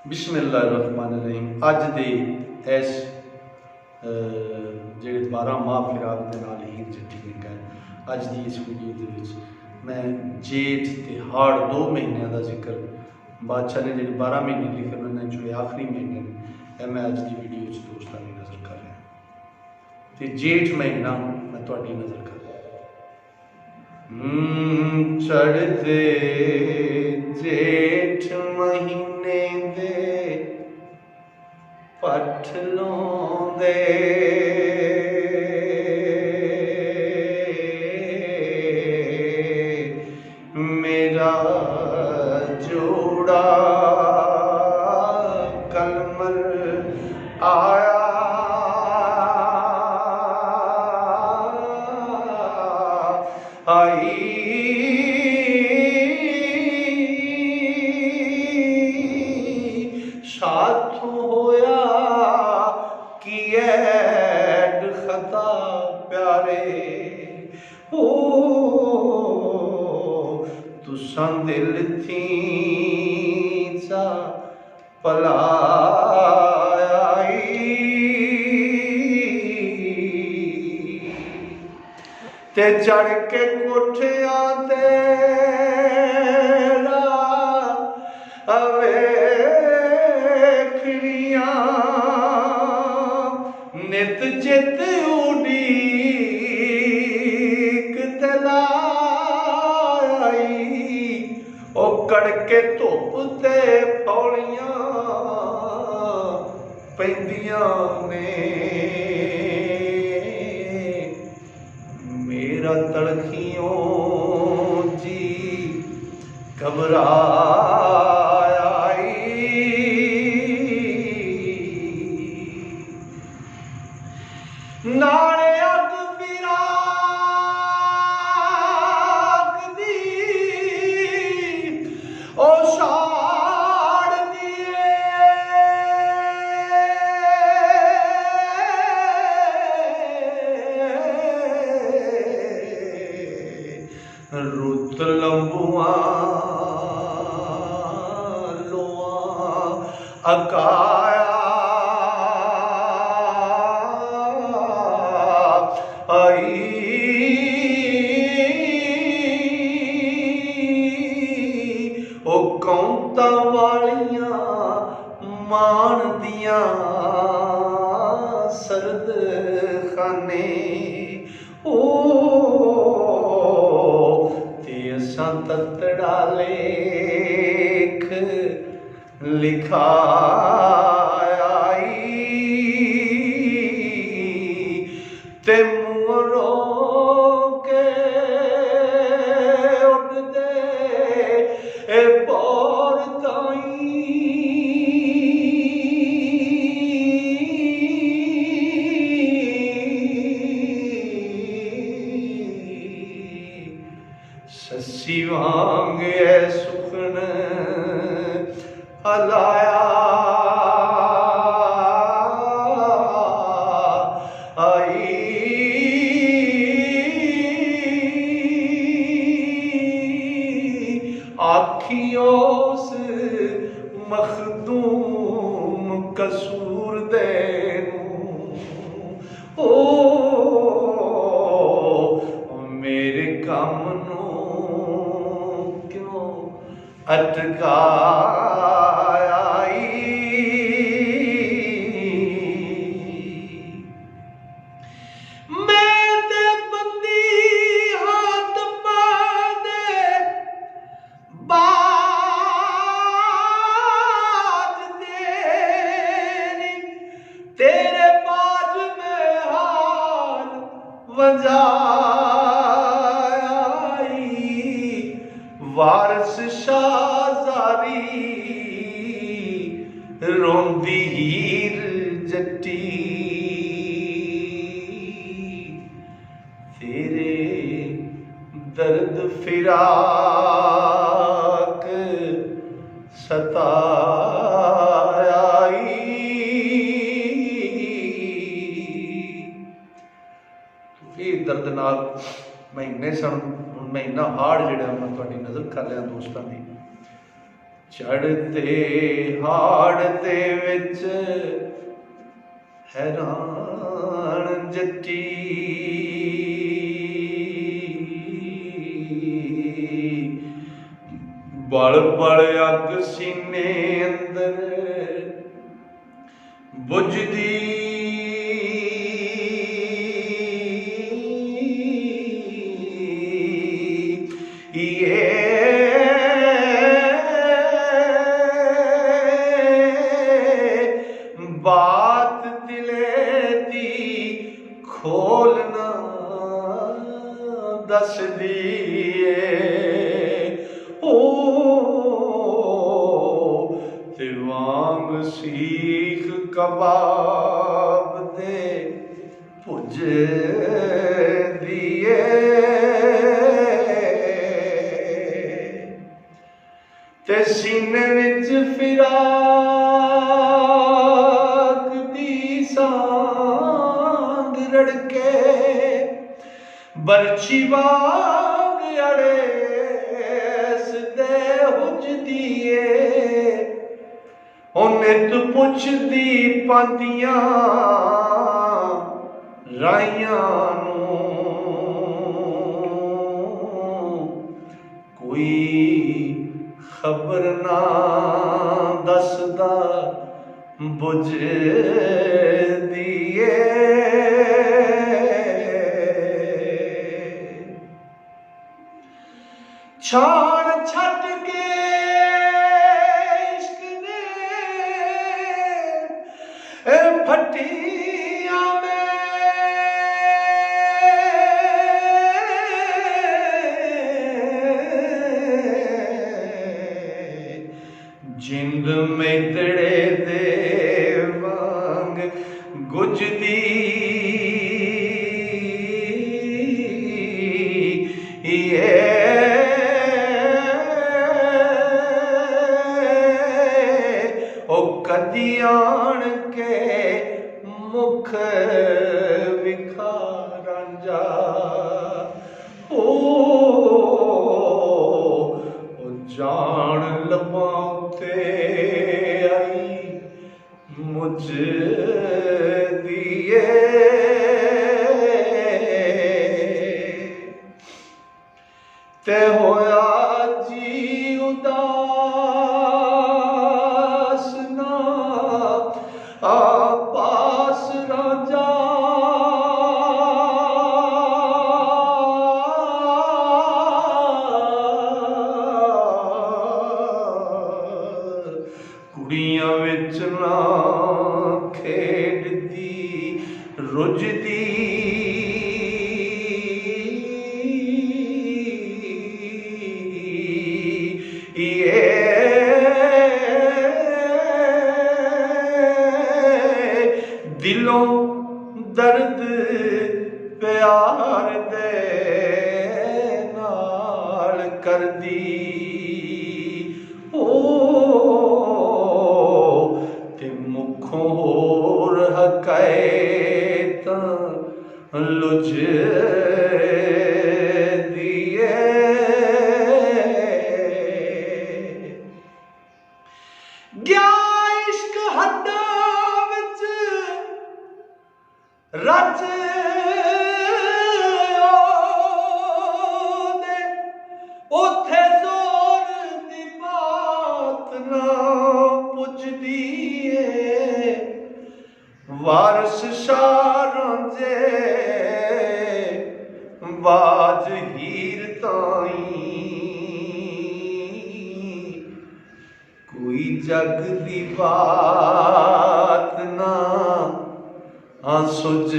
बिस्मिल्लाहिर्रहमानिर्रहीम। अज दे इस ਜਿਹੜੇ 12 माह फिराक के नाल हीर जट्टी ने कह अज की इस वीडियो के विच मैं जेठ ते हाड़ 2 महीनों का जिक्र बादशाह ने जो 12 महीने लिखे उन्होंने जो आखिरी महीने ने मैं अज की वीडियो दोस्तों की नज़र कर रहा। तो जेठ महीना मैं थोड़ी नज़र कर रहा। चढ़ते जेठ महीने दे पठलों दे मेरा जोड़ा कलमल आया आई साथों होया कि ऐड खता प्यारे हो तुसा दिल थी सा पलाई ते चढ़ के कोठियां तेरा अवेखड़ियां नित चित उड़ीक तलाई ओ कड़के धुप ते फौलियां पैंदियां ने मेरा तड़खियों जी घबराया नाले अग फिराक दी ओ साड़ दिए रुत लंबुआ लोआ अकाया आई ओ कौंता वालियां मान दियां सरद खाने ओ ते असां ततड़ा लेख लिखा ते मुरो के उड़दे ए पौर ताई सस्सी वांग ए सुखन हलाया आखियों से मखदूम कसूर देनू ओ मेरे काम नू क्यों अटकाया तेरे बाज में हार वजाई वारस शाहजारी रोंदी हीर जट्टी तेरे दर्द फिराक सताया दर्दनाक महीने सन। महीना हाड़ जड़ा मैं थोड़ी नज़र कर लिया दोस्तों की चढ़ते हाड़ दे विच हैरान जट्टी बड़ बड़ अग सीने अंदर बुझदी बात दिले दी खोलना दस दिए ओ ते वांग सीख कबाब दे भुज दिए ते सीने विच फिराक दी सांग रड़के बरछी वांग अड़ेस दे हुज दिए नित पुछदी पांदियां राइयां कोई खबर ना दसदा बुझ दिए छाण छट के इश्क ने फटिया में जिंद मेदड़े दे वांग गुजदी कदी आण के मुख विखारां जा ओ जान लबाते आई मुझ दिए ते होया जी उदास ना पास राजा कुड़ियां विच ना खेडदी रुजदी दिलों दर्द प्यार दे नाल कर दी ओ ते मुखों होर हकायतां लुझ दिए गया इश्क हड्डां विच रच ओथे जोर दी बात ना पुछदी वारस शारां जे बाज हीर ताई कोई जग दी बात ना सुझ